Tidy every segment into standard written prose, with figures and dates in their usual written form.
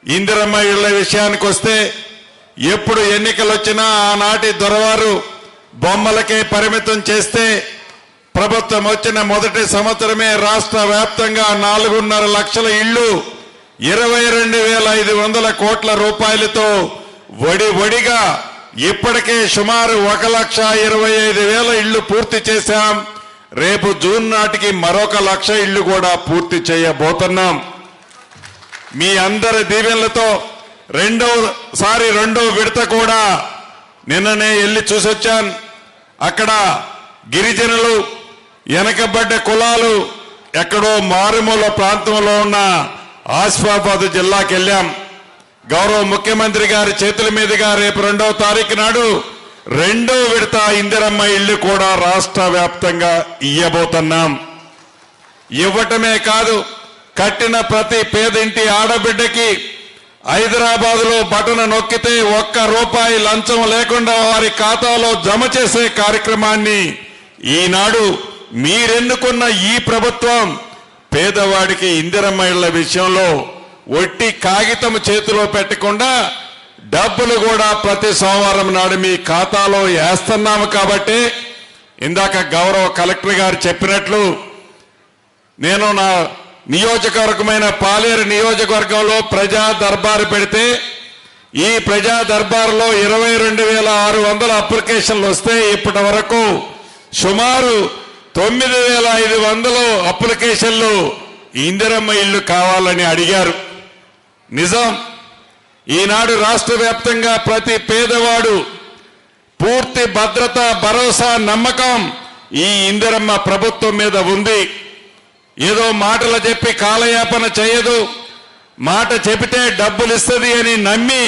ఇందిరమ్మ ఇళ్ల విషయానికి వస్తే ఎప్పుడు ఎన్నికలు వచ్చినా ఆనాటి దొరవారు బొమ్మలకే పరిమితం చేస్తే ప్రభుత్వం వచ్చిన మొదటి సంవత్సరమే రాష్ట్ర వ్యాప్తంగా 4.5 లక్షల ఇళ్లు 22,500 కోట్ల రూపాయలతో వడిగా ఇప్పటికే సుమారు 1,25,000 ఇళ్లు పూర్తి చేశాం. రేపు జూన్ నాటికి మరొక 1,00,000 ఇళ్లు కూడా పూర్తి చేయబోతున్నాం. మీ అందరి దీవెనలతో రెండో విడత కూడా నిన్ననే వెళ్ళి చూసొచ్చాను. అక్కడ గిరిజనులు, వెనకబడ్డ కులాలు ఎక్కడో మారుమూల ప్రాంతంలో ఉన్న ఆసిఫాబాద్ జిల్లాకి వెళ్ళాం. గౌరవ ముఖ్యమంత్రి గారి చేతుల మీదుగా రేపు 2వ తారీఖు నాడు 2వ విడత ఇందిరమ్మ ఇళ్లు కూడా రాష్ట్ర వ్యాప్తంగా ఇయ్యబోతున్నాం. ఇవ్వటమే కాదు, కట్టిన ప్రతి పేదింటి ఆడబిడ్డకి హైదరాబాద్ లో బటన్ నొక్కితే ₹1 లంచం లేకుండా వారి ఖాతాలో జమ చేసే కార్యక్రమాన్ని ఈనాడు మీరెన్నుకున్న ఈ ప్రభుత్వం పేదవాడికి ఇందిరమ్మ ఇళ్ల విషయంలో ఒట్టి కాగితం చేతిలో పెట్టకుండా డబ్బులు కూడా ప్రతి సోమవారం నాడు మీ ఖాతాలో వేస్తున్నాము. కాబట్టి ఇందాక గౌరవ కలెక్టర్ గారు చెప్పినట్లు నేను నా నియోజకవర్గమైన పాలేరు నియోజకవర్గంలో ప్రజా దర్బారు పెడితే ఈ ప్రజా దర్బారులో 22,600 అప్లికేషన్లు వస్తే ఇప్పటి వరకు సుమారు 9,500 అప్లికేషన్లు ఇందిరమ్మ ఇళ్లు కావాలని అడిగారు. నిజం, ఈనాడు రాష్ట్ర వ్యాప్తంగా ప్రతి పేదవాడు పూర్తి భద్రత, భరోసా, నమ్మకం ఈ ఇందిరమ్మ ప్రభుత్వం మీద ఉంది. ఏదో మాటలు చెప్పి కాలయాపన చేయదు, మాట చెబితే డబ్బులు ఇస్తుంది అని నమ్మి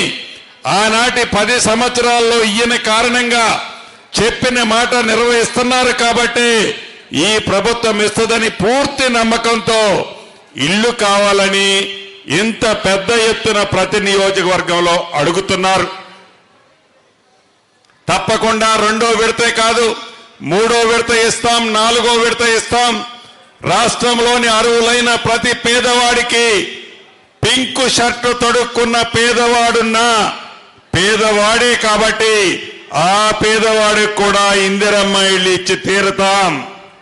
ఆనాటి 10 సంవత్సరాల్లో ఈయన కారణంగా చెప్పిన మాట నిర్వహిస్తున్నారు. కాబట్టి ఈ ప్రభుత్వం ఇస్తుందని పూర్తి నమ్మకంతో ఇల్లు కావాలని ఇంత పెద్ద ఎత్తున ప్రతి నియోజకవర్గంలో అడుగుతున్నారు. తప్పకుండా 2వ విడతే కాదు, 3వ విడత ఇస్తాం, 4వ విడత ఇస్తాం. రాష్ట్రంలోని అర్హులైన ప్రతి పేదవాడికి పింక్ షర్టు తొడుక్కున్న పేదవాడున్నా పేదవాడే. కాబట్టి ఆ పేదవాడికి కూడా ఇందిరమ్మ ఇల్లు ఇచ్చి తీరుతాం.